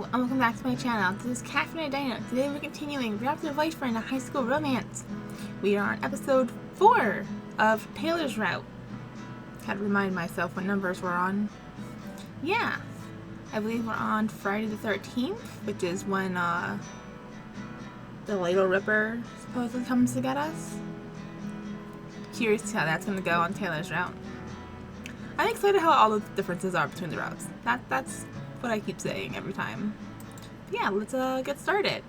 Hello, and welcome back to my channel. This is Catherine and Dana. Today we're continuing Raptor Boyfriend, a high school romance. We are on episode 4 of Taylor's Route. Had to remind myself what numbers we're on. Yeah, I believe we're on Friday the 13th, which is when the Little Ripper supposedly comes to get us. Curious to see how that's going to go on Taylor's Route. I'm excited how all the differences are between the routes. That's what I keep saying every time. But yeah, let's get started.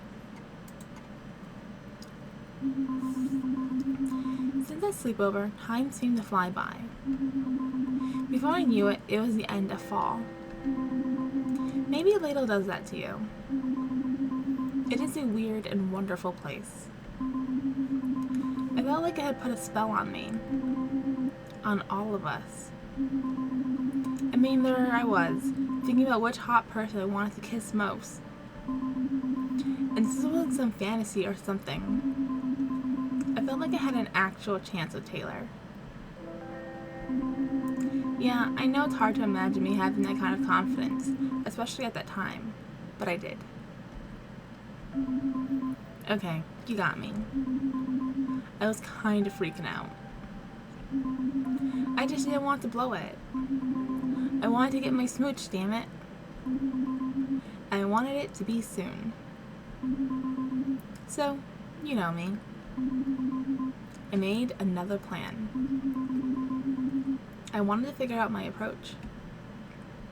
Since that sleepover, time seemed to fly by. Before I knew it, it was the end of fall. Maybe Ladle does that to you. It is a weird and wonderful place. I felt like it had put a spell on me. On all of us. I mean, there I was, thinking about which hot person I wanted to kiss most. And this was like some fantasy or something. I felt like I had an actual chance with Taylor. Yeah, I know it's hard to imagine me having that kind of confidence, especially at that time, but I did. Okay, you got me. I was kind of freaking out. I just didn't want to blow it. I wanted to get my smooch, damn it. And I wanted it to be soon. So, you know me. I made another plan. I wanted to figure out my approach.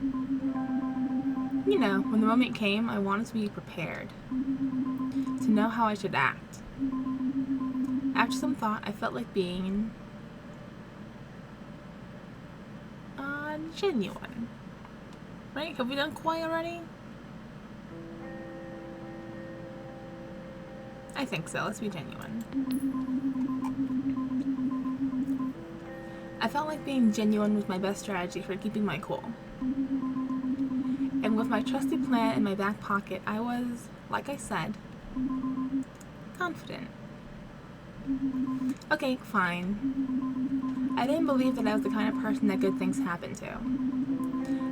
You know, when the moment came, I wanted to be prepared. To know how I should act. After some thought, I felt like being genuine. Right? Have we done Koi already? I think so. Let's be genuine. I felt like being genuine was my best strategy for keeping my cool. And with my trusty plan in my back pocket, I was, like I said, confident. Okay, fine. I didn't believe that I was the kind of person that good things happened to.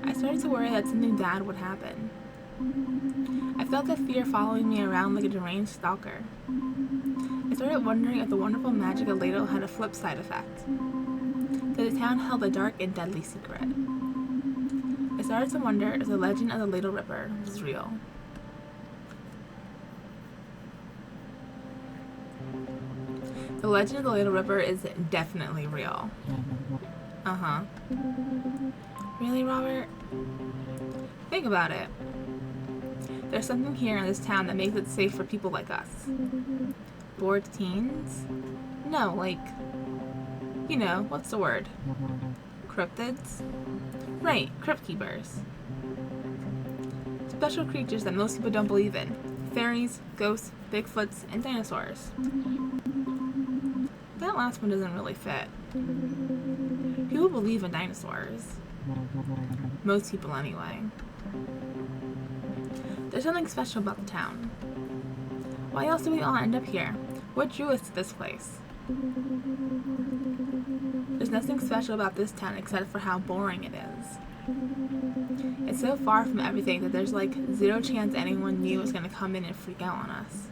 I started to worry that something bad would happen. I felt that fear following me around like a deranged stalker. I started wondering if the wonderful magic of Ladle had a flip side effect. That the town held a dark and deadly secret. I started to wonder if the legend of the Little Ripper was real. The legend of the Little Ripper is definitely real. Uh-huh. Really, Robert? Think about it. There's something here in this town that makes it safe for people like us. Bored teens? No, like, you know, what's the word? Cryptids? Right, crypt keepers. Special creatures that most people don't believe in. Fairies, ghosts, Bigfoots, and dinosaurs. That last one doesn't really fit. People believe in dinosaurs. Most people anyway. There's something special about the town. Why else do we all end up here? What drew us to this place? There's nothing special about this town except for how boring it is. It's so far from everything that there's like zero chance anyone new is going to come in and freak out on us.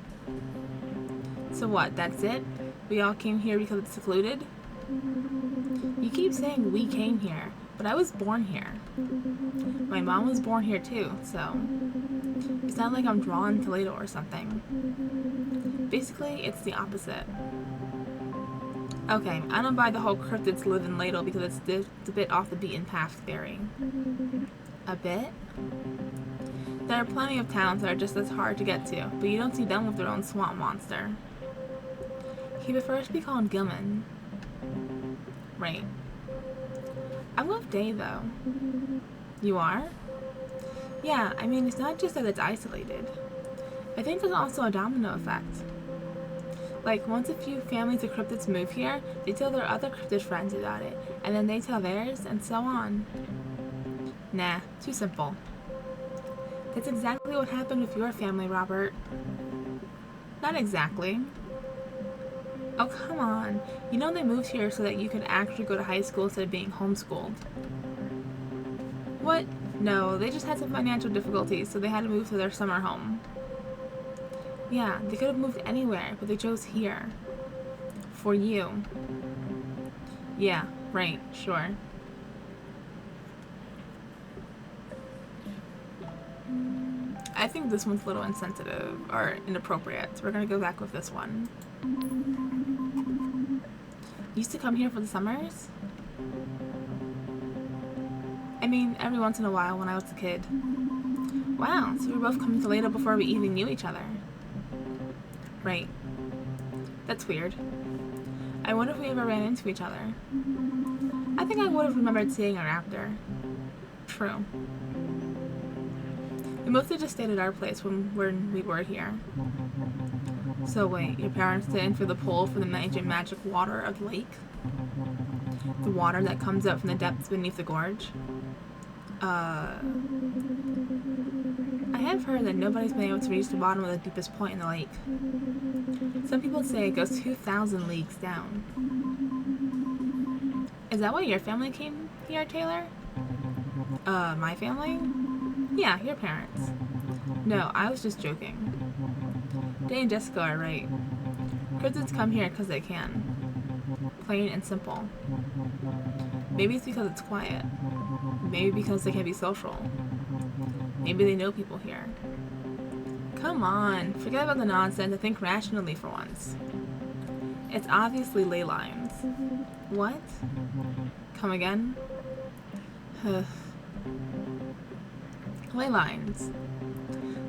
So what, that's it? We all came here because it's secluded? You keep saying we came here, but I was born here. My mom was born here too, so it's not like I'm drawn to Ladle or something. Basically, it's the opposite. Okay, I don't buy the whole cryptids live in Ladle because it's a bit off the beaten path theory. A bit? There are plenty of towns that are just as hard to get to, but you don't see them with their own swamp monster. He prefers to be called Gilman. Right. I'm with Day though. You are? Yeah, I mean, it's not just that it's isolated. I think there's also a domino effect. Like, once a few families of cryptids move here, they tell their other cryptid friends about it, and then they tell theirs, and so on. Nah, too simple. That's exactly what happened with your family, Robert. Not exactly. Oh, come on. You know they moved here so that you could actually go to high school instead of being homeschooled. What? No, they just had some financial difficulties, so they had to move to their summer home. Yeah, they could have moved anywhere, but they chose here. For you. Yeah, right, sure. I think this one's a little insensitive, or inappropriate, so we're gonna go back with this one. You used to come here for the summers? I mean, every once in a while when I was a kid. Wow, so we were both coming to Leda before we even knew each other. Right. That's weird. I wonder if we ever ran into each other. I think I would have remembered seeing a raptor. True. We mostly just stayed at our place when we were here. So wait, your parents didn't feel the pull for the magic water of the lake? The water that comes out from the depths beneath the gorge? I have heard that nobody's been able to reach the bottom of the deepest point in the lake. Some people say it goes 2,000 leagues down. Is that why your family came here, Taylor? My family? Yeah, your parents. No, I was just joking. Day and Jessica are right. Cryptids come here because they can. Plain and simple. Maybe it's because it's quiet. Maybe because they can be social. Maybe they know people here. Come on, forget about the nonsense and think rationally for once. It's obviously ley lines. What? Come again? Ley lines.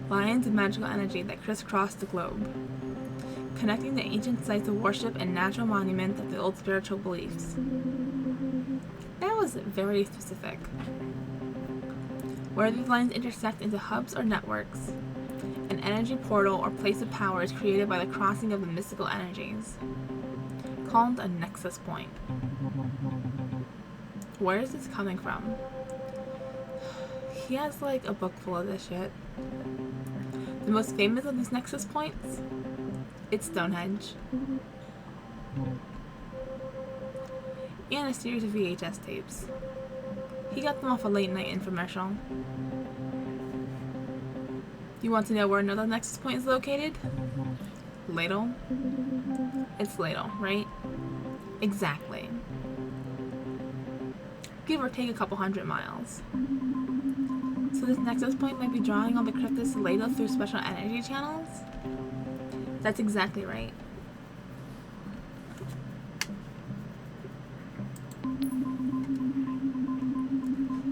Lines of magical energy that crisscross the globe, connecting the ancient sites of worship and natural monuments of the old spiritual beliefs. That was very specific. Where these lines intersect into hubs or networks, an energy portal or place of power is created by the crossing of the mystical energies, called a nexus point. Where is this coming from? He has like a book full of this shit. The most famous of these nexus points? It's Stonehenge. And a series of VHS tapes. He got them off a late night infomercial. You want to know where another nexus point is located? Ladle? It's Ladle, right? Exactly. Give or take a couple 100 miles. So this nexus point might be drawing all the cryptids to Ladle through special energy channels? That's exactly right.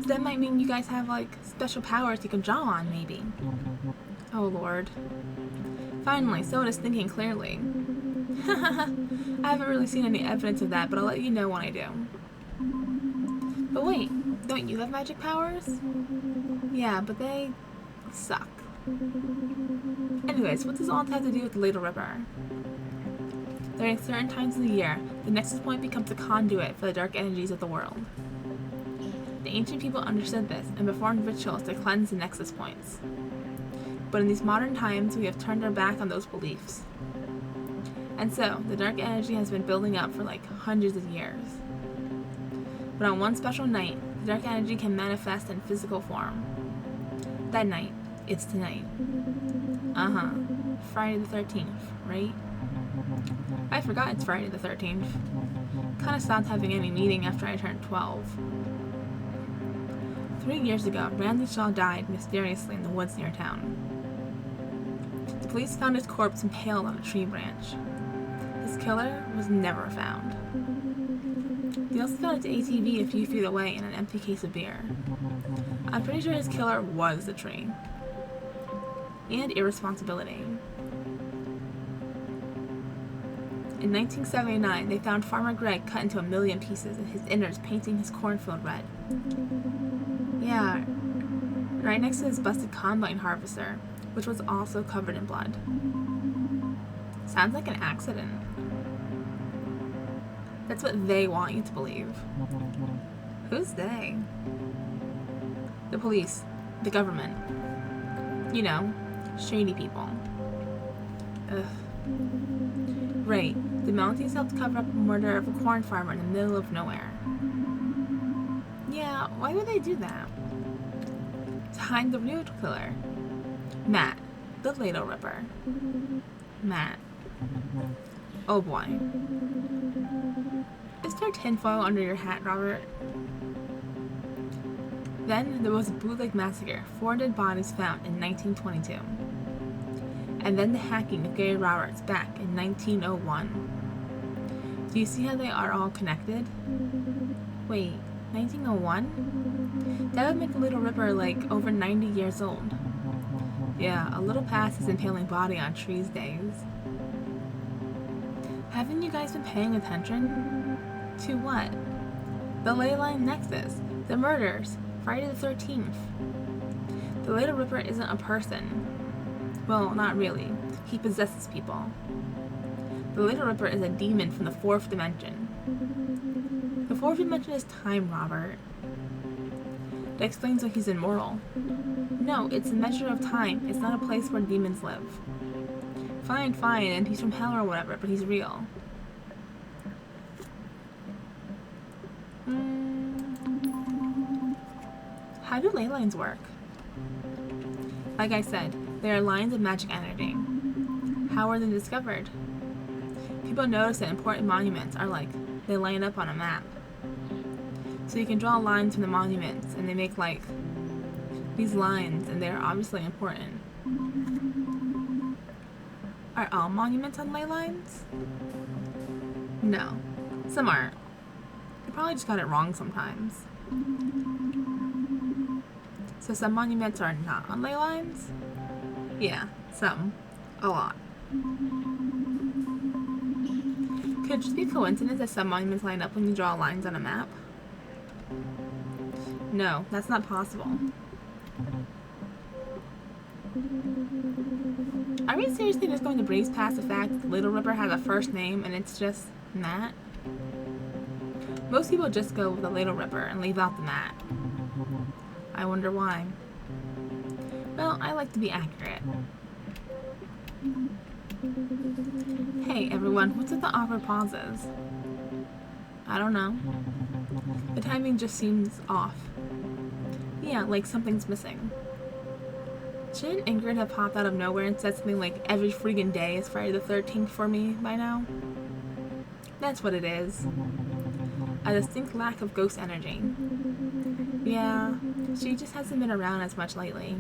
So that might mean you guys have like special powers you can draw on, maybe. Oh lord. Finally, someone is thinking clearly. I haven't really seen any evidence of that, but I'll let you know when I do. But wait, don't you have magic powers? Yeah, but they suck. Anyways, what does all that have to do with the Ladle River? During certain times of the year, the nexus point becomes a conduit for the dark energies of the world. The ancient people understood this and performed rituals to cleanse the nexus points. But in these modern times, we have turned our back on those beliefs. And so, the dark energy has been building up for like hundreds of years. But on one special night, the dark energy can manifest in physical form. That night, it's tonight. Friday the 13th, right? I forgot it's Friday the 13th. Kinda stopped having any meaning after I turned 12. 3 years ago, Randy Shaw died mysteriously in the woods near town. The police found his corpse impaled on a tree branch. His killer was never found. They also found his ATV a few feet away in an empty case of beer. I'm pretty sure his killer was the tree. And irresponsibility. In 1979, they found Farmer Greg cut into 1,000,000 pieces and his innards painting his cornfield red. Yeah, right next to his busted combine harvester, which was also covered in blood. Sounds like an accident. That's what they want you to believe. Who's they? The police. The government. You know, shady people. Ugh. Right, the Mounties helped cover up the murder of a corn farmer in the middle of nowhere. Yeah, why would they do that? behind the real killer? Matt, the Ladle Ripper. Matt. Oh boy. Is there tinfoil under your hat, Robert? Then there was a bootleg massacre, 4 dead bodies found in 1922. And then the hacking of Gary Roberts back in 1901. Do you see how they are all connected? Wait, 1901? That would make the Little Ripper like over 90 years old. Yeah, a little past his impaling body on trees days. Haven't you guys been paying attention? To what? The Leyline Nexus, the murders, Friday the 13th. The Little Ripper isn't a person. Well, not really. He possesses people. The Little Ripper is a demon from the 4th dimension. The 4th dimension is time, Robert. That explains why he's immortal. No, it's a measure of time. It's not a place where demons live. Fine, and he's from hell or whatever, but he's real. How do ley lines work? Like I said, they are lines of magic energy. How were they discovered? People notice that important monuments are like, they line up on a map. So you can draw lines from the monuments, and they make like, these lines, and they're obviously important. Are all monuments on ley lines? No. Some aren't. You probably just got it wrong sometimes. So some monuments are not on ley lines? Yeah, some. A lot. Could it just be a coincidence that some monuments line up when you draw lines on a map? No, that's not possible. Are we seriously just going to breeze past the fact that the Little Ripper has a first name and it's just Matt? Most people just go with the Little Ripper and leave out the Matt. I wonder why. Well, I like to be accurate. Hey everyone, what's with the awkward pauses? I don't know. The timing just seems off. Yeah, like something's missing. Shouldn't Ingrid have popped out of nowhere and said something like, every friggin' day is Friday the 13th for me by now? That's what it is. A distinct lack of ghost energy. Yeah, she just hasn't been around as much lately.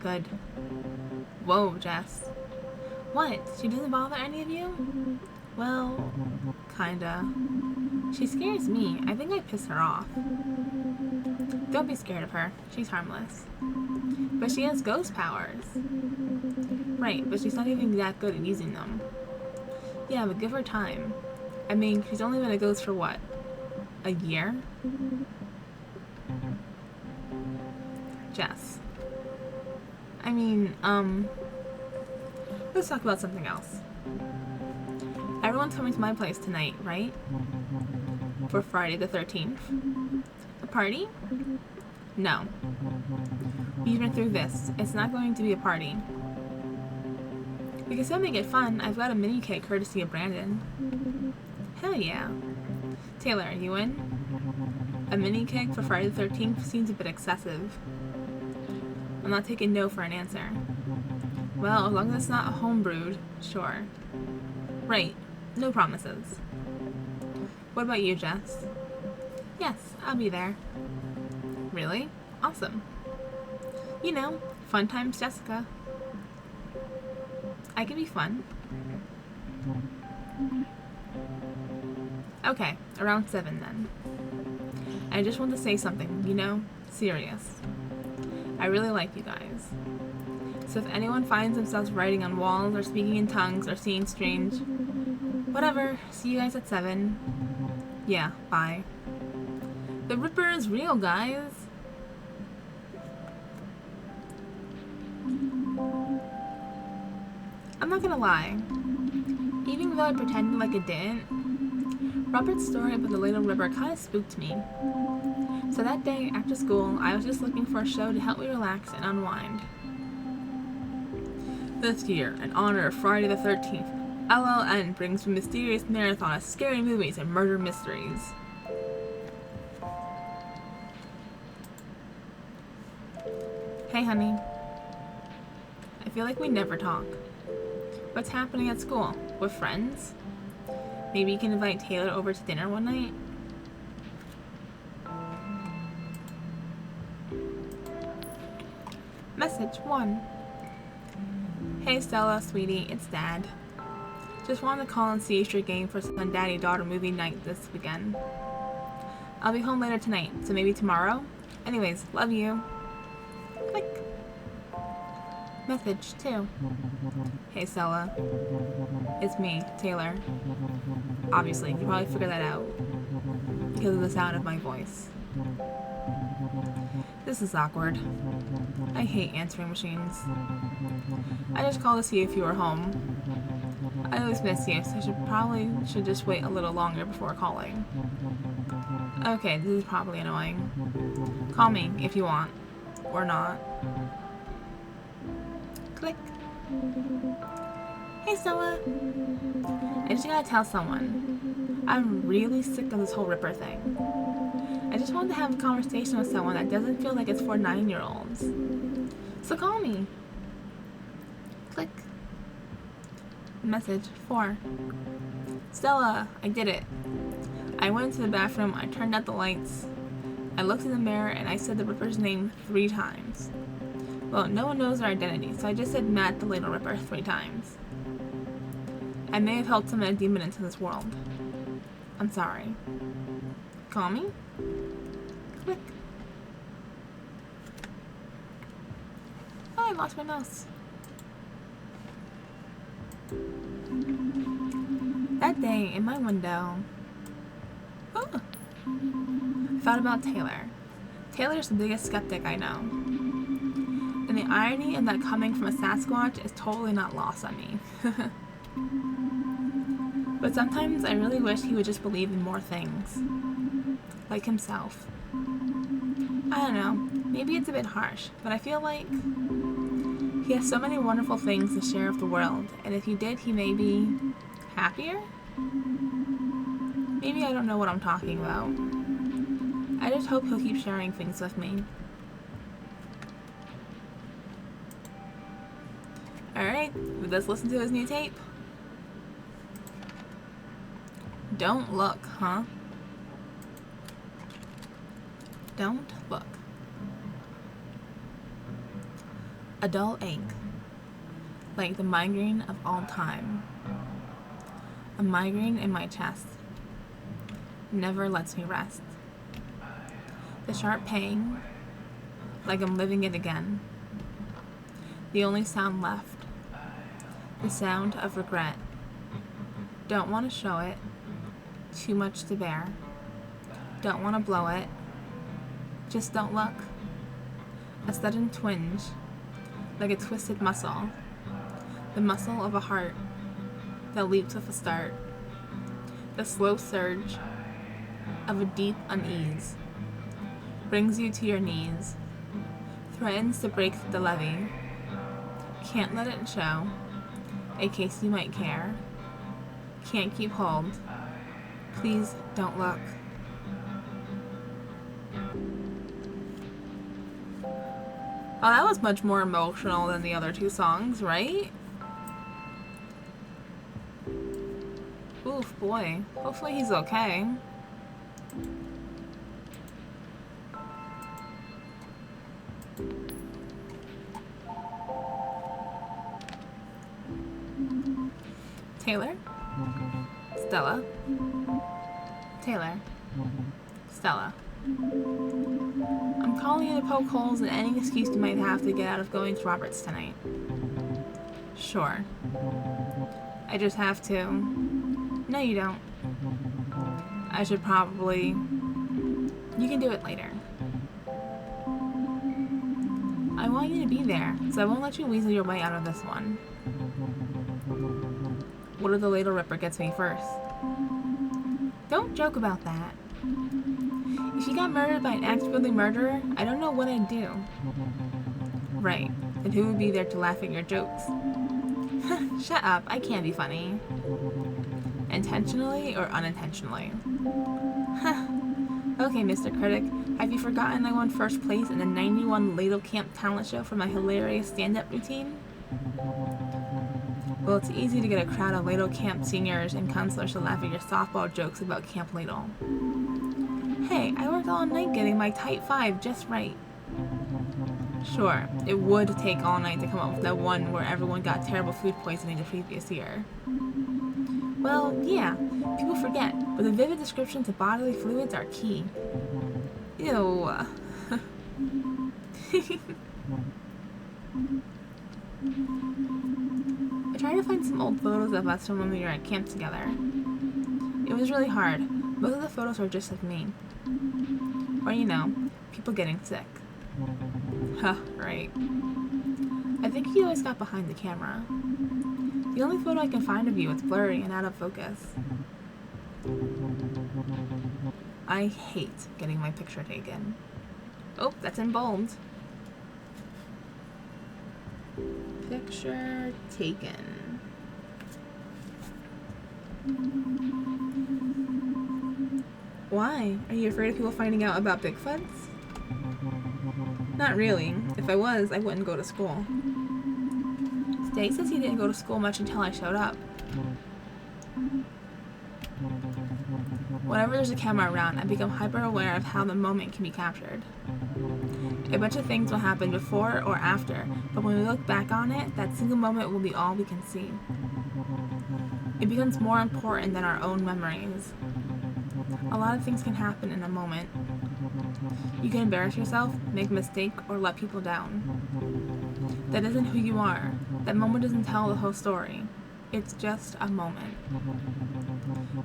Good. Whoa, Jess. What? She doesn't bother any of you? Well, kinda. She scares me. I think I piss her off. Don't be scared of her. She's harmless. But she has ghost powers. Right, but she's not even that good at using them. Yeah, but give her time. I mean, she's only been a ghost for what? A year? Jess. I mean, let's talk about something else. Everyone's coming to my place tonight, right? For Friday the 13th. A party? No. We've been through this. It's not going to be a party. We can still make it fun. I've got a mini cake courtesy of Brandon. Hell yeah. Taylor, are you in? A mini cake for Friday the 13th seems a bit excessive. I'm not taking no for an answer. Well, as long as it's not homebrewed, sure. Right. No promises. What about you, Jess? Yes, I'll be there. Really? Awesome. You know, fun times Jessica. I can be fun. Okay, around 7 then. I just want to say something, you know, serious. I really like you guys. So if anyone finds themselves writing on walls or speaking in tongues or seeing strange, whatever, see you guys at 7. Yeah, bye. The Ripper is real, guys. I'm not gonna lie. Even though I pretended like it didn't, Robert's story about the Little Ripper kind of spooked me. So that day, after school, I was just looking for a show to help me relax and unwind. This year, in honor of Friday the 13th, LLN brings a mysterious marathon of scary movies and murder mysteries. Hey, honey. I feel like we never talk. What's happening at school? With friends? Maybe you can invite Taylor over to dinner one night? Message 1. Hey Stella, sweetie, it's Dad. Just wanted to call and see if you're game for some daddy-daughter movie night this weekend. I'll be home later tonight, so maybe tomorrow? Anyways, love you. Click. Message 2. Hey Stella. It's me, Taylor. Obviously, you probably figured that out because of the sound of my voice. This is awkward. I hate answering machines. I just called to see if you were home. I always miss you, so I should just wait a little longer before calling. Okay, this is probably annoying. Call me if you want. Or not. Click. Hey Stella! I just gotta tell someone. I'm really sick of this whole Ripper thing. I just wanted to have a conversation with someone that doesn't feel like it's for 9-year-olds. So call me. Click. Message 4. Stella, I did it. I went into the bathroom, I turned out the lights, I looked in the mirror, and I said the Ripper's name 3 times. Well, no one knows our identity, so I just said Matt the Little Ripper 3 times. I may have helped summon a demon into this world. I'm sorry. Call me? Click. Oh, I lost my mouse. That day, in my window, I thought about Taylor. Taylor's the biggest skeptic I know. And the irony of that coming from a Sasquatch is totally not lost on me. But sometimes I really wish he would just believe in more things. Like himself. I don't know, maybe it's a bit harsh, but I feel like he has so many wonderful things to share with the world, and if he did, he may be happier? Maybe I don't know what I'm talking about. I just hope he'll keep sharing things with me. Alright, let's listen to his new tape. Don't look, huh? Don't look. A dull ache, like the migraine of all time. A migraine in my chest never lets me rest. The sharp pain, like I'm living it again. The only sound left, the sound of regret. Don't want to show it, too much to bear. Don't want to blow it, just don't look. A sudden twinge, like a twisted muscle. The muscle of a heart that leaps with a start. The slow surge of a deep unease brings you to your knees, threatens to break the levee. Can't let it show, in case you might care. Can't keep hold. Please don't look. Oh, that was much more emotional than the other 2 songs, right? Oof, boy. Hopefully he's okay. Taylor? Stella? Taylor? Stella? I'm calling you to poke holes in any excuse you might have to get out of going to Robert's tonight. Sure. I just have to. No, you don't. I should probably... You can do it later. I want you to be there, so I won't let you weasel your way out of this one. What if the Little Ripper gets me first? Don't joke about that. If you got murdered by an ex-willy murderer, I don't know what I'd do. Right. Then who would be there to laugh at your jokes? Shut up, I can't be funny. Intentionally or unintentionally? Okay, Mr. Critic, Have you forgotten I won first place in the 91 Ladle Camp talent show for my hilarious stand-up routine? Well, it's easy to get a crowd of Ladle Camp seniors and counselors to laugh at your softball jokes about Camp Ladle. Hey, I worked all night getting my Type 5 just right. Sure, it would take all night to come up with that one where everyone got terrible food poisoning the previous year. Well, yeah, people forget, but the vivid descriptions of bodily fluids are key. Ew. I tried to find some old photos of us from when we were at camp together. It was really hard. Most of the photos were just of me. Or, you know, people getting sick. Huh, right. I think he always got behind the camera. The only photo I can find of you is blurry and out of focus. I hate getting my picture taken. Oh, that's in bold. Picture taken. Why? Are you afraid of people finding out about Bigfoots? Not really. If I was, I wouldn't go to school. Today says he didn't go to school much until I showed up. Whenever there's a camera around, I become hyper aware of how the moment can be captured. A bunch of things will happen before or after, but when we look back on it, that single moment will be all we can see. It becomes more important than our own memories. A lot of things can happen in a moment. You can embarrass yourself, make a mistake, or let people down. That isn't who you are. That moment doesn't tell the whole story. It's just a moment.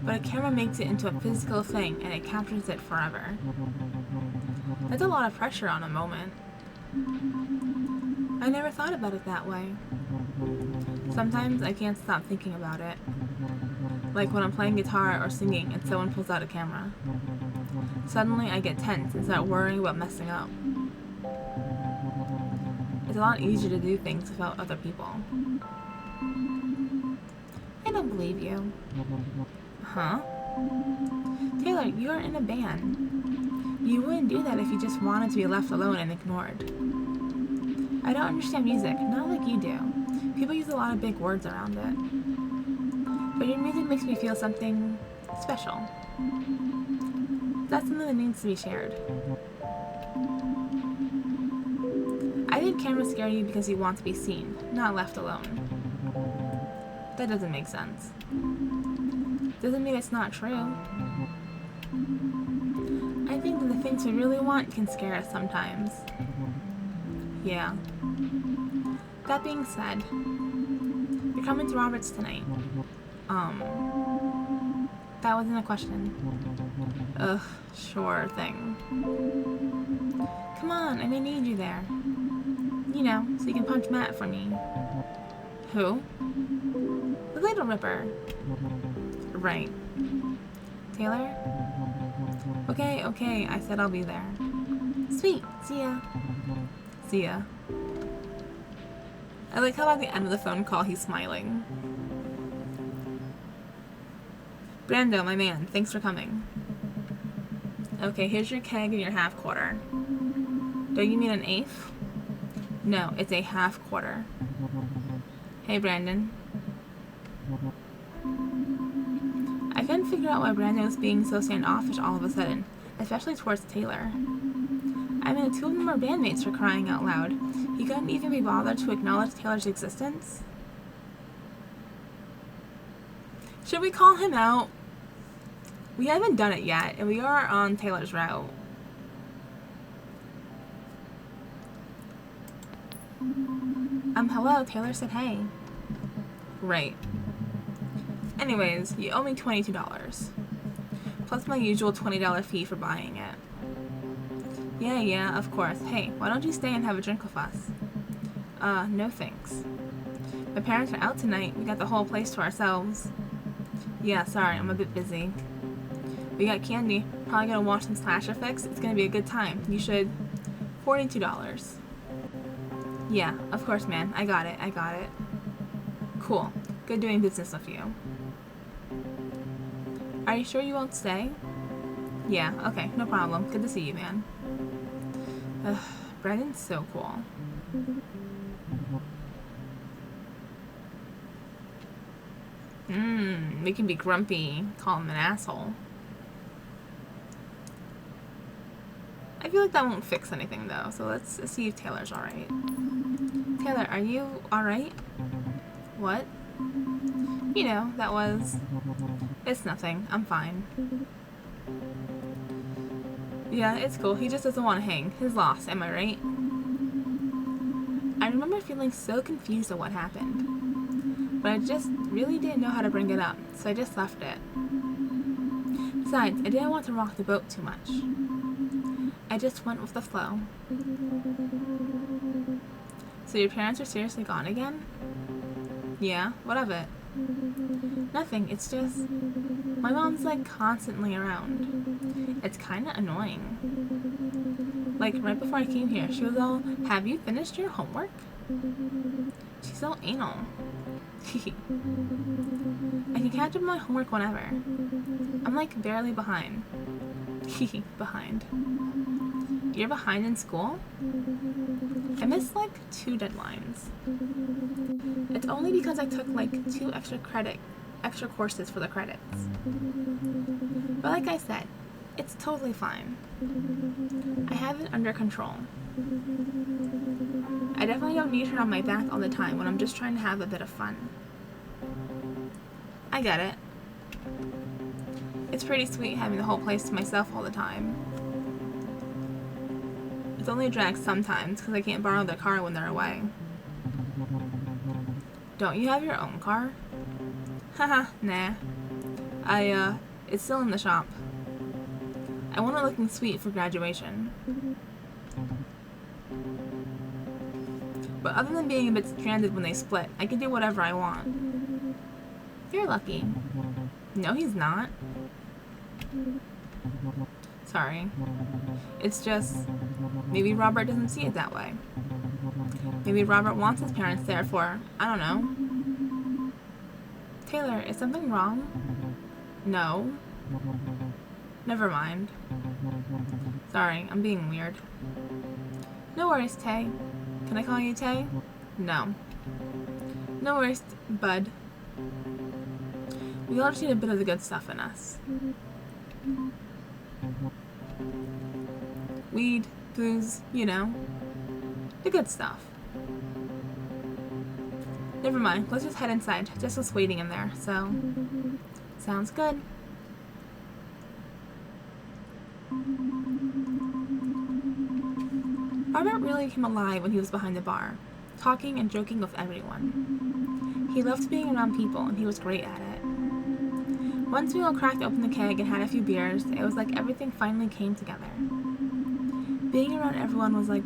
But a camera makes it into a physical thing, and it captures it forever. That's a lot of pressure on a moment. I never thought about it that way. Sometimes I can't stop thinking about it. Like when I'm playing guitar or singing and someone pulls out a camera. Suddenly I get tense and start worrying about messing up. It's a lot easier to do things without other people. I don't believe you. Huh? Taylor, you are in a band. You wouldn't do that if you just wanted to be left alone and ignored. I don't understand music, not like you do. People use a lot of big words around it. But your music makes me feel something special. That's something that needs to be shared. I think cameras scare you because you want to be seen, not left alone. That doesn't make sense. Doesn't mean it's not true. I think that the things we really want can scare us sometimes. Yeah. That being said, you're coming to Robert's tonight. That wasn't a question. Ugh, sure thing. Come on, I may need you there. You know, so you can punch Matt for me. Who? The Little Ripper. Right. Taylor? Okay, I said I'll be there. Sweet, see ya. See ya. I like how at the end of the phone call he's smiling. Brando, my man, thanks for coming. Okay, here's your keg and your half quarter. Don't you mean an eighth? No, it's a half quarter. Hey, Brandon. I couldn't figure out why Brandon was being so standoffish all of a sudden, especially towards Taylor. I mean, the two of them are bandmates for crying out loud. He couldn't even be bothered to acknowledge Taylor's existence? Should we call him out? We haven't done it yet, and we are on Taylor's route. Hello, Taylor said hey. Right. Anyways, you owe me $22. Plus my usual $20 fee for buying it. Yeah, of course. Hey, why don't you stay and have a drink with us? No thanks. My parents are out tonight. We got the whole place to ourselves. Yeah, sorry, I'm a bit busy. We got candy. Probably gonna watch some slasher flicks. It's gonna be a good time. You should... $42. Yeah, of course, man. I got it. Cool. Good doing business with you. Are you sure you won't stay? Yeah, okay, no problem. Good to see you, man. Ugh, Brendan's so cool. We can be grumpy, call him an asshole. I feel like that won't fix anything though, so let's see if Taylor's alright. Taylor, are you alright? What? You know, that was... It's nothing. I'm fine. Yeah, it's cool. He just doesn't want to hang. His loss, am I right? I remember feeling so confused at what happened. But I just really didn't know how to bring it up, so I just left it. Besides, I didn't want to rock the boat too much. I just went with the flow. So your parents are seriously gone again? Yeah, what of it? Nothing, it's just... My mom's like constantly around. It's kinda annoying. Like right before I came here, she was all, have you finished your homework? She's so anal. I can catch up on my homework whenever. I'm like barely behind. Behind. You're behind in school? I missed like 2 deadlines. It's only because I took like 2 extra courses for the credits. But like I said, it's totally fine. I have it under control. I definitely don't need her on my back all the time when I'm just trying to have a bit of fun. I get it. It's pretty sweet having the whole place to myself all the time. It's only a drag sometimes because I can't borrow their car when they're away. Don't you have your own car? Haha, nah. It's still in the shop. I want it looking sweet for graduation. But other than being a bit stranded when they split, I can do whatever I want. You're lucky. No, he's not. Sorry. It's just, maybe Robert doesn't see it that way. Maybe Robert wants his parents there for, I don't know. Taylor, is something wrong? No. Never mind. Sorry, I'm being weird. No worries, Tay. Can I call you Tay? No. No worries, bud. We all just need a bit of the good stuff in us. Weed, booze, you know. The good stuff. Never mind, let's just head inside. Jess was waiting in there, so... Sounds good. Robert really came alive when he was behind the bar, talking and joking with everyone. He loved being around people, and he was great at it. Once we all cracked open the keg and had a few beers, it was like everything finally came together. Being around everyone was like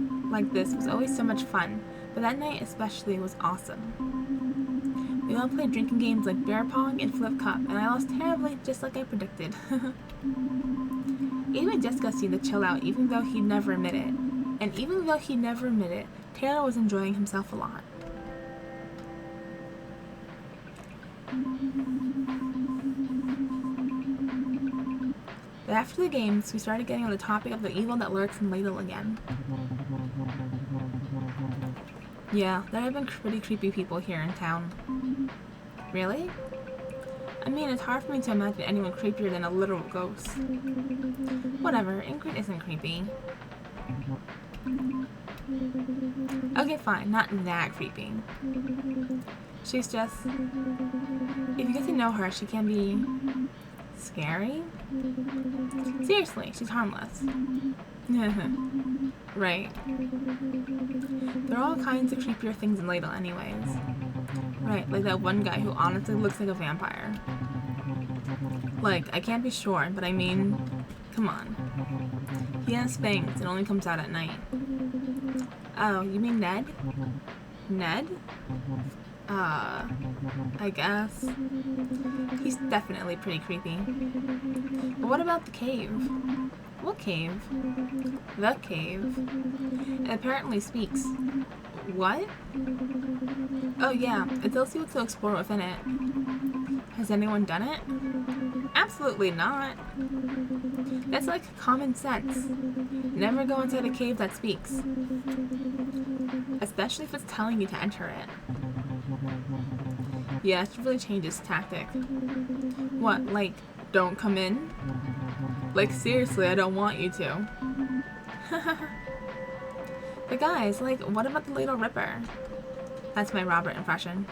this was always so much fun, but that night especially was awesome. We all played drinking games like bear pong and flip cup, and I lost terribly just like I predicted. Even Jessica seemed to chill out even though he'd never admit it. And even though he'd never admit it, Taylor was enjoying himself a lot. But after the games, we started getting on the topic of the evil that lurks in Ladle again. Yeah, there have been pretty creepy people here in town. Really? I mean, it's hard for me to imagine anyone creepier than a literal ghost. Whatever, Ingrid isn't creepy. Okay, fine, not that creepy. She's just... If you get to know her, she can be... scary? Seriously, she's harmless. Right. There are all kinds of creepier things in Ladle anyways. Right, like that one guy who honestly looks like a vampire. Like, I can't be sure, but I mean, come on. He has fangs and only comes out at night. Oh, you mean Ned? Ned? I guess. He's definitely pretty creepy. But what about the cave? What cave? The cave. It apparently speaks. What? Oh yeah, it tells you what to explore within it. Has anyone done it? Absolutely not. That's like common sense. Never go inside a cave that speaks. Especially if it's telling you to enter it. Yeah, it should really change its tactic. What, like, don't come in? Like, seriously, I don't want you to. But guys, like, what about the Little Ripper? That's my Robert impression.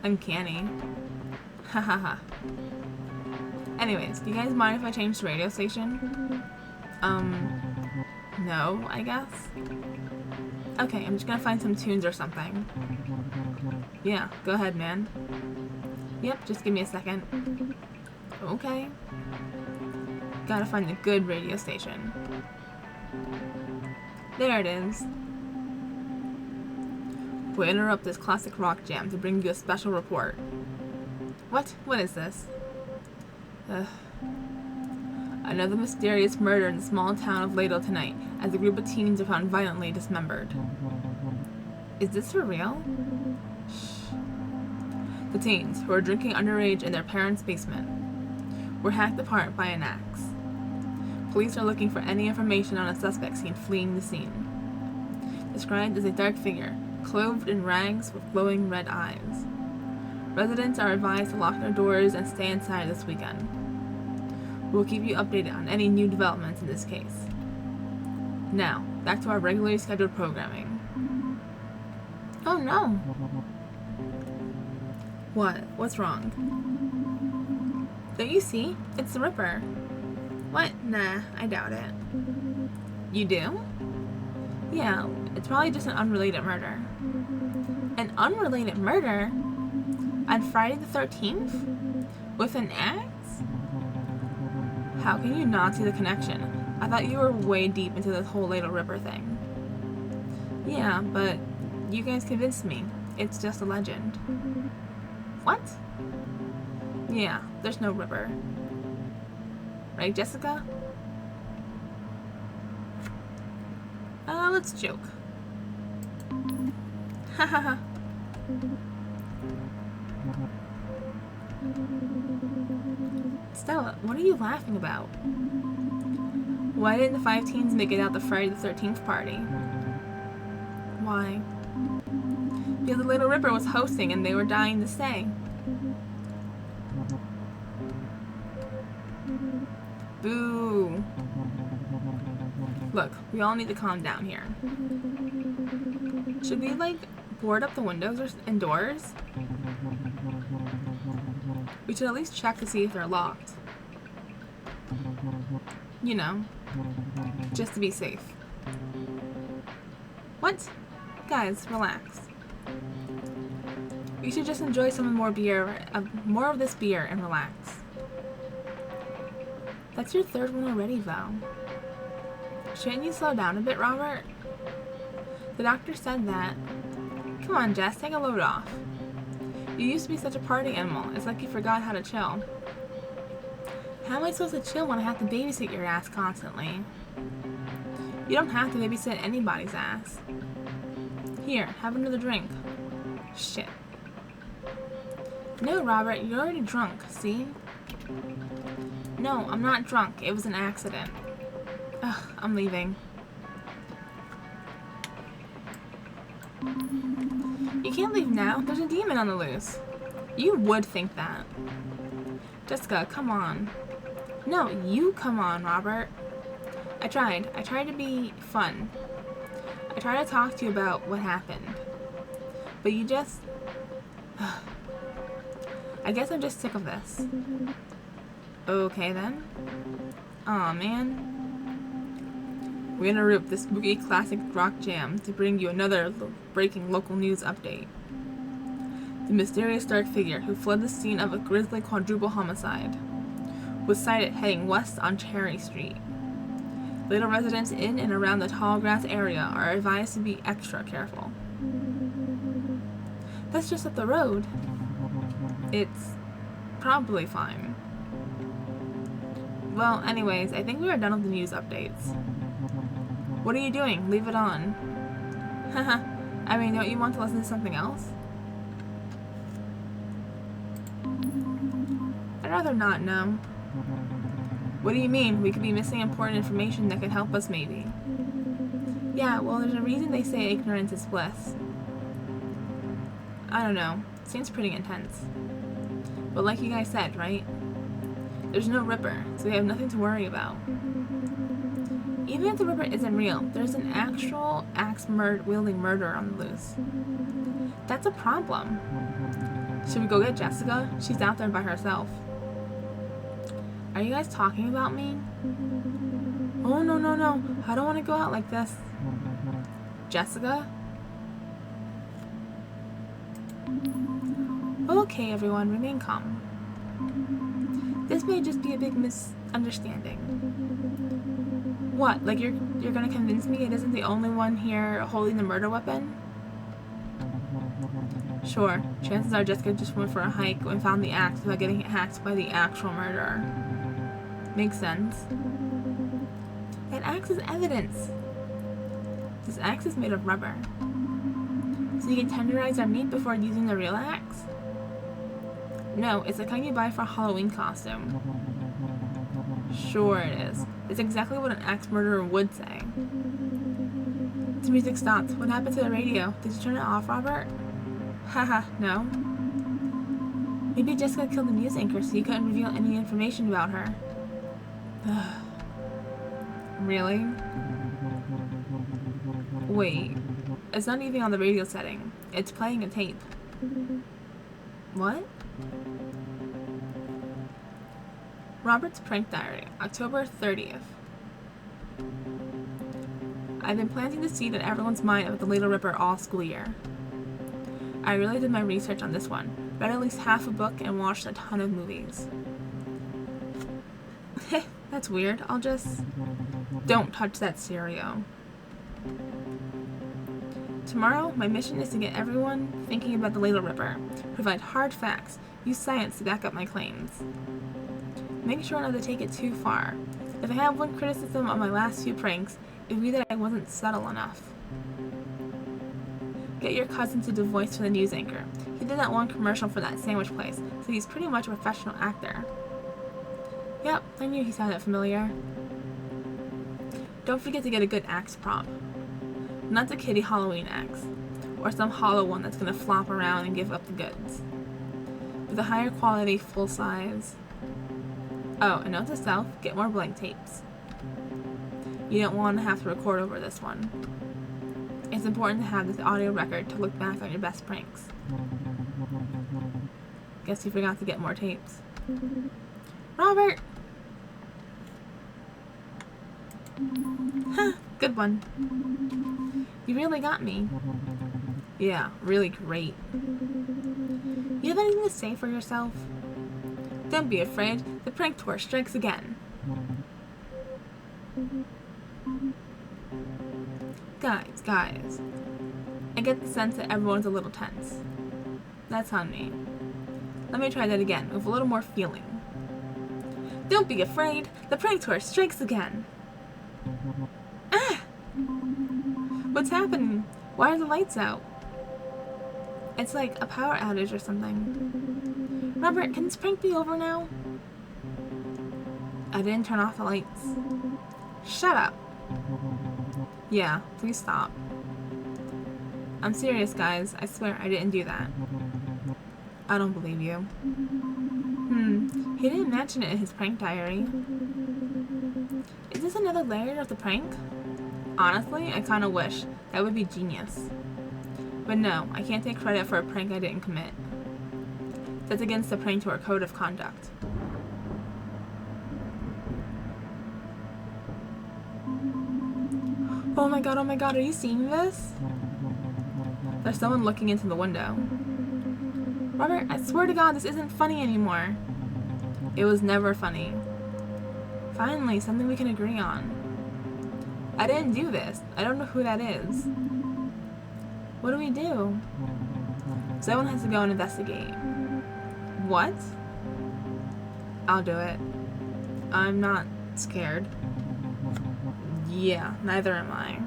Uncanny. Hahaha. Anyways, do you guys mind if I change the radio station? No, I guess. Okay, I'm just gonna find some tunes or something. Yeah, go ahead, man. Yep, just give me a second. Okay. Gotta find a good radio station. There it is. We'll interrupt this classic rock jam to bring you a special report. What? What is this? Another mysterious murder in the small town of Ladle tonight, as a group of teens are found violently dismembered. Is this for real? Shh. The teens, who are drinking underage in their parents' basement, were hacked apart by an axe. Police are looking for any information on a suspect seen fleeing the scene. Described as a dark figure, clothed in rags with glowing red eyes. Residents are advised to lock their doors and stay inside this weekend. We'll keep you updated on any new developments in this case. Now, back to our regularly scheduled programming. Oh no! What? What's wrong? Don't you see? It's the Ripper. What? Nah, I doubt it. You do? Yeah, it's probably just an unrelated murder. An unrelated murder? On Friday the 13th? With an axe? How can you not see the connection? I thought you were way deep into this whole Little Ripper thing. Yeah, but you guys convinced me. It's just a legend. What? Yeah, there's no Ripper. Right, Jessica? Let's joke. Hahaha. Stella, what are you laughing about? Why didn't the 5 teens make it out the Friday the 13th party? Why? Because the Little Ripper was hosting and they were dying to stay. Boo. Look, we all need to calm down here. Should we, like, board up the windows and doors? We should at least check to see if they're locked. You know, just to be safe. What? Guys, relax. We should just enjoy some more beer, more of this beer and relax. That's your 3rd one already, though. Shouldn't you slow down a bit, Robert? The doctor said that. Come on, Jess, take a load off. You used to be such a party animal. It's like you forgot how to chill. How am I supposed to chill when I have to babysit your ass constantly? You don't have to babysit anybody's ass. Here, have another drink. Shit. No, Robert, you're already drunk, see? No, I'm not drunk. It was an accident. Ugh, I'm leaving. You can't leave now. There's a demon on the loose. You would think that. Jessica, come on. No, you come on, Robert. I tried. I tried to be fun. I tried to talk to you about what happened. But you just... I guess I'm just sick of this. Okay, then. Aw, man. We interrupt this spooky classic rock jam to bring you another breaking local news update. The mysterious dark figure who fled the scene of a grisly quadruple homicide was sighted heading west on Cherry Street. Little residents in and around the tall grass area are advised to be extra careful. That's just up the road. It's probably fine. Well, anyways, I think we are done with the news updates. What are you doing? Leave it on. Haha. I mean, don't you want to listen to something else? rather not know. What do you mean? We could be missing important information that could help us, maybe. Yeah, well, there's a reason they say ignorance is bliss. I don't know. Seems pretty intense. But like you guys said, right? There's no Ripper, so we have nothing to worry about. Even if the Ripper isn't real, there's an actual axe-wielding murderer on the loose. That's a problem. Should we go get Jessica? She's out there by herself. Are you guys talking about me? Oh, no, no, no. I don't want to go out like this. Jessica? Okay, everyone, remain calm. This may just be a big misunderstanding. What? Like you're gonna convince me it isn't the only one here holding the murder weapon? Sure. Chances are Jessica just went for a hike and found the axe without getting hacked by the actual murderer. Makes sense. That axe is evidence. This axe is made of rubber. So you can tenderize our meat before using the real axe? No, it's the kind you buy for a Halloween costume. Sure it is. It's exactly what an axe murderer would say. The music stopped. What happened to the radio? Did you turn it off, Robert? Haha, no. Maybe Jessica killed the news anchor so you couldn't reveal any information about her. Really? Wait. It's not even on the radio setting. It's playing a tape. What? Robert's Prank Diary, October 30th. I've been planting the seed in everyone's mind about the Little Ripper all school year. I really did my research on this one, read at least half a book, and watched a ton of movies. Heh, that's weird. I'll just... Don't touch that stereo. Tomorrow, my mission is to get everyone thinking about the Little Ripper, provide hard facts, use science to back up my claims. Make sure not to take it too far. If I have one criticism of my last few pranks, it would be that I wasn't subtle enough. Get your cousin to do voice for the news anchor. He did that one commercial for that sandwich place, so he's pretty much a professional actor. Yep, I knew he sounded familiar. Don't forget to get a good axe prop. Not the kiddie Halloween axe, or some hollow one that's gonna flop around and give up the goods. But the higher quality, full size. Oh, and note to self, get more blank tapes. You don't want to have to record over this one. It's important to have this audio record to look back on your best pranks. Guess you forgot to get more tapes. Robert! Huh, good one. You really got me. Yeah, really great. You have anything to say for yourself? Don't be afraid, the prank tour strikes again. Guys, I get the sense that everyone's a little tense. That's on me. Let me try that again, with a little more feeling. Don't be afraid, the prank tour strikes again. Ah! What's happening? Why are the lights out? It's like a power outage or something. Robert, can this prank be over now? I didn't turn off the lights. Shut up. Yeah, please stop. I'm serious, guys. I swear I didn't do that. I don't believe you. He didn't mention it in his prank diary. Is this another layer of the prank? Honestly, I kinda wish. That would be genius. But no, I can't take credit for a prank I didn't commit. That's against the prank tour code of conduct. Oh my god, are you seeing this? There's someone looking into the window. Robert, I swear to God, this isn't funny anymore. It was never funny. Finally, something we can agree on. I didn't do this. I don't know who that is. What do we do? Someone has to go and investigate. What? I'll do it. I'm not scared. Yeah, neither am I.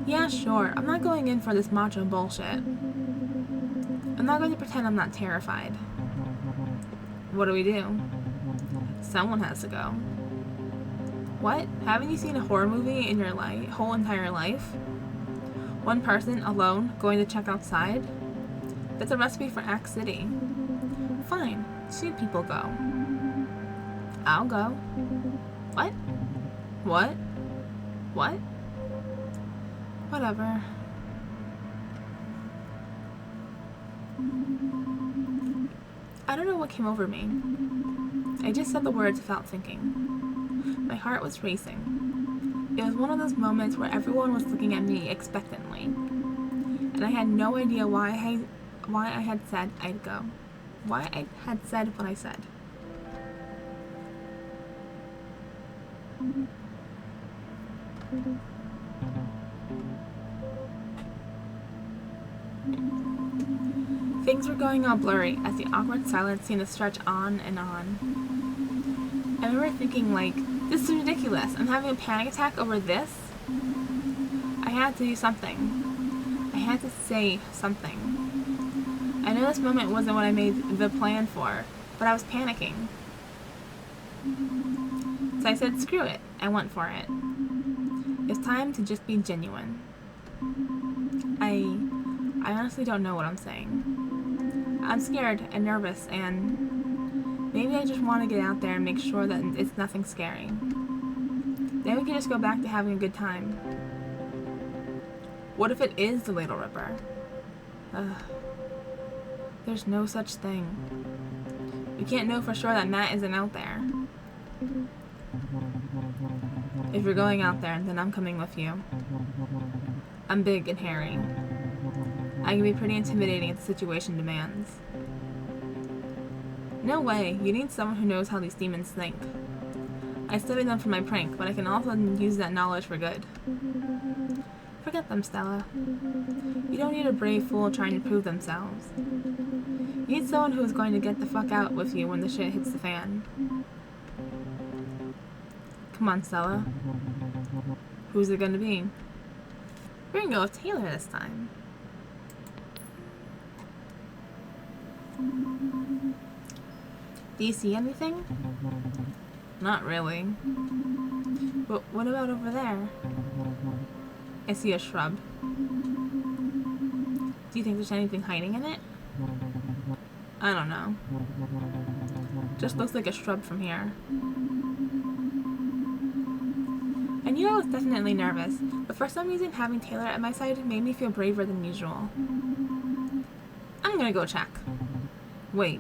Yeah, sure. I'm not going in for this macho bullshit. I'm not going to pretend I'm not terrified. What do we do? Someone has to go. What? Haven't you seen a horror movie in your whole entire life? One person, alone, going to check outside? That's a recipe for Axe City. Fine, 2 people go. I'll go. What? What? What? Whatever. I don't know what came over me. I just said the words without thinking. My heart was racing. It was one of those moments where everyone was looking at me expectantly. And I had no idea why I had said I'd go. Why I had said what I said. Things were going all blurry as the awkward silence seemed to stretch on and on. I remember thinking, like, this is ridiculous. I'm having a panic attack over this? I had to do something. I had to say something. I know this moment wasn't what I made the plan for, but I was panicking. So I said, screw it. I went for it. It's time to just be genuine. I honestly don't know what I'm saying. I'm scared and nervous, and maybe I just want to get out there and make sure that it's nothing scary. Then we can just go back to having a good time. What if it is the Little Ripper? There's no such thing. We can't know for sure that Matt isn't out there. If you're going out there, then I'm coming with you. I'm big and hairy. I can be pretty intimidating if the situation demands. No way, you need someone who knows how these demons think. I studied them for my prank, but I can also use that knowledge for good. Forget them, Stella. You don't need a brave fool trying to prove themselves. You need someone who is going to get the fuck out with you when the shit hits the fan. Come on, Stella. Who's it gonna be? We're gonna go with Taylor this time. Do you see anything? Not really. But what about over there? I see a shrub. Do you think there's anything hiding in it? I don't know. Just looks like a shrub from here. I knew I was definitely nervous, but for some reason having Taylor at my side made me feel braver than usual. I'm gonna go check. Wait.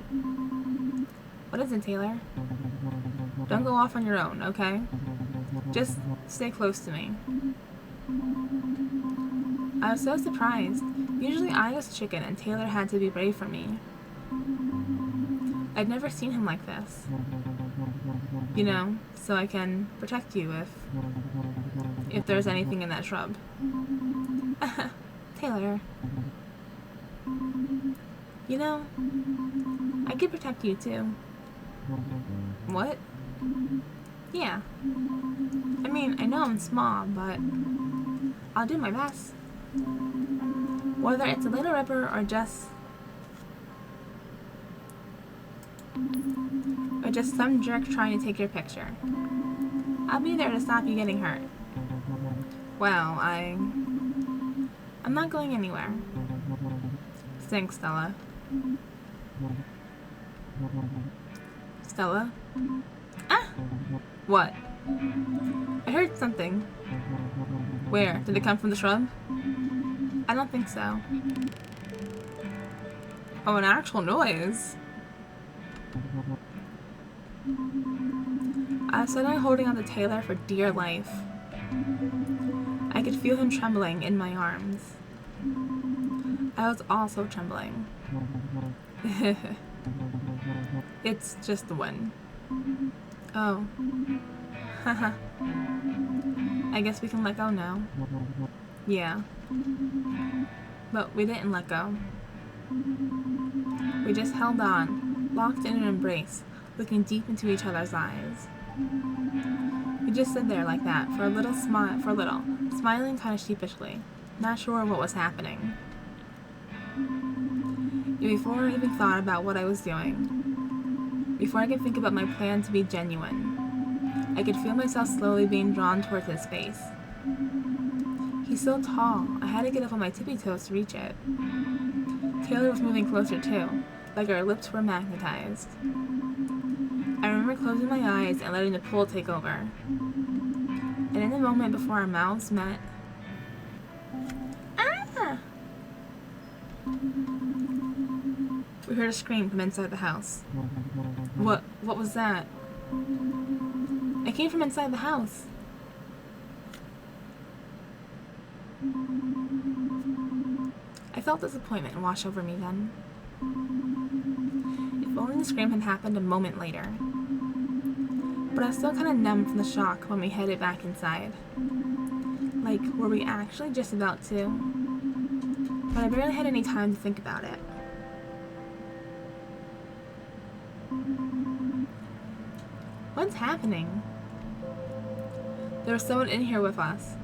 What is it, Taylor? Don't go off on your own, okay? Just stay close to me. I was so surprised. Usually I was chicken and Taylor had to be brave for me. I'd never seen him like this. You know, so I can protect you if there's anything in that shrub. Taylor. You know, I could protect you too. What? Yeah. I mean, I know I'm small, but I'll do my best. Whether it's a Little Ripper or just some jerk trying to take your picture. I'll be there to stop you getting hurt. Well, I'm not going anywhere. Thanks, Stella. Stella? Ah! What? I heard something. Where? Did it come from the shrub? I don't think so. Oh, an actual noise. I was suddenly holding on to Taylor for dear life. I could feel him trembling in my arms. I was also trembling. It's just the wind. Oh. Haha. I guess we can let go now. Yeah. But we didn't let go. We just held on, locked in an embrace, looking deep into each other's eyes. We just stood there like that for a little, smiling kind of sheepishly, not sure what was happening. And before I even thought about what I was doing, before I could think about my plan to be genuine. I could feel myself slowly being drawn towards his face. He's so tall, I had to get up on my tippy toes to reach it. Taylor was moving closer too, like our lips were magnetized. I remember closing my eyes and letting the pull take over. And in the moment before our mouths met, we heard a scream from inside the house. What was that? It came from inside the house. I felt disappointment wash over me then. If only the scream had happened a moment later. But I was still kind of numb from the shock when we headed back inside. Like, were we actually just about to? But I barely had any time to think about it. What's happening? There was someone in here with us.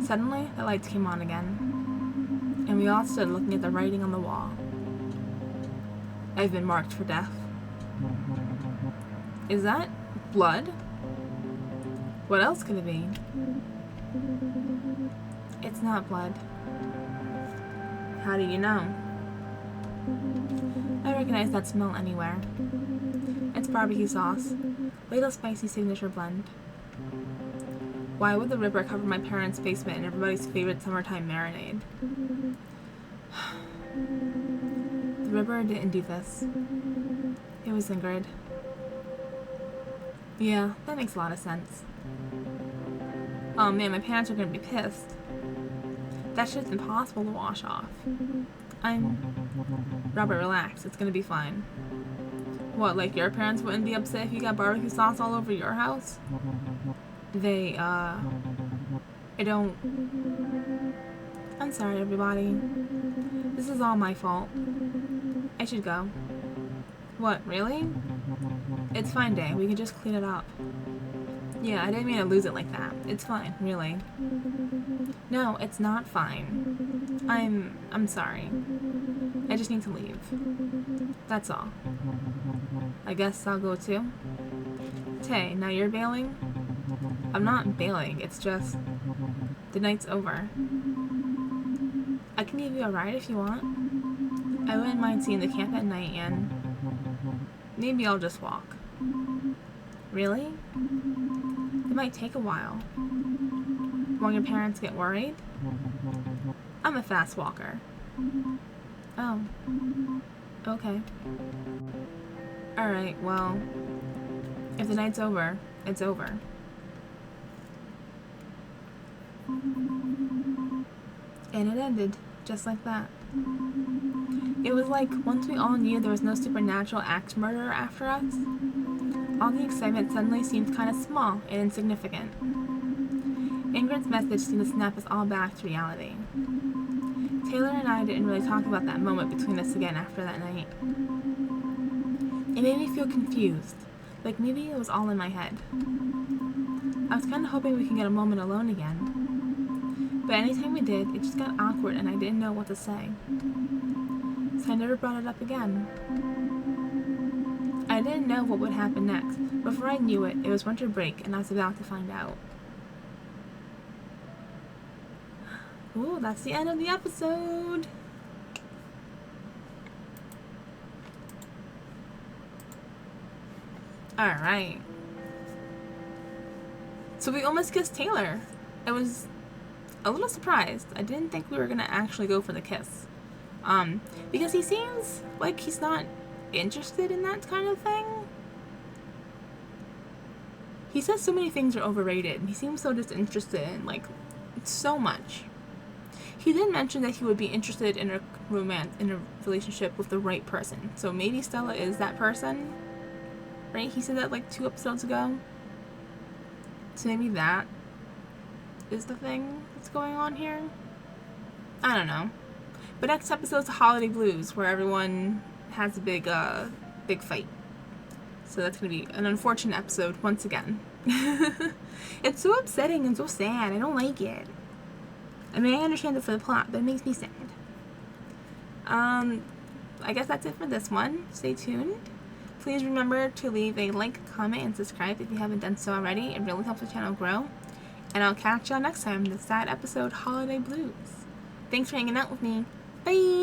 Suddenly, the lights came on again, and we all stood looking at the writing on the wall. I've been marked for death. Is that blood? What else could it be? It's not blood. How do you know? I recognize that smell anywhere. It's barbecue sauce, Ladle Spicy Signature Blend. Why would the Ripper cover my parents' basement in everybody's favorite summertime marinade? The Ripper didn't do this. It was Ingrid. Yeah, that makes a lot of sense. Oh man, my parents are gonna be pissed. That shit's impossible to wash off. Robert, relax. It's gonna be fine. What, like your parents wouldn't be upset if you got barbecue sauce all over your house? I don't... I'm sorry, everybody. This is all my fault. I should go. What, really? It's fine, Day. We can just clean it up. Yeah, I didn't mean to lose it like that. It's fine, really. No, it's not fine. I'm sorry. I just need to leave. That's all. I guess I'll go too. Tay, now you're bailing? I'm not bailing, it's just... the night's over. I can give you a ride if you want. I wouldn't mind seeing the camp at night and... maybe I'll just walk. Really? It might take a while. Won't your parents get worried? I'm a fast walker. Oh. Okay. Alright, well... if the night's over, it's over. And it ended, just like that. It was like, once we all knew there was no supernatural axe murderer after us, all the excitement suddenly seemed kind of small and insignificant. Ingrid's message seemed to snap us all back to reality. Taylor and I didn't really talk about that moment between us again after that night. It made me feel confused, like maybe it was all in my head. I was kind of hoping we could get a moment alone again. But anytime we did, it just got awkward and I didn't know what to say. So I never brought it up again. I didn't know what would happen next. Before I knew it, it was winter break and I was about to find out. Ooh, that's the end of the episode! Alright. So we almost kissed Taylor. I was a little surprised. I didn't think we were gonna actually go for the kiss. Because he seems like he's not interested in that kind of thing. He says so many things are overrated. He seems so disinterested in, like, so much. He did mention that he would be interested in a relationship with the right person. So maybe Stella is that person, right? He said that like 2 episodes ago. So maybe that is the thing that's going on here. I don't know. But next episode's Holiday Blues, where everyone has a big fight. So that's gonna be an unfortunate episode once again. It's so upsetting and so sad. I don't like it. I mean, I understand it for the plot, but it makes me sad. I guess that's it for this one. Stay tuned Please remember to leave a like, comment, and subscribe if you haven't done so already. It really helps the channel grow. And I'll catch y'all next time in the sad episode Holiday Blues. Thanks for hanging out with me. Bye!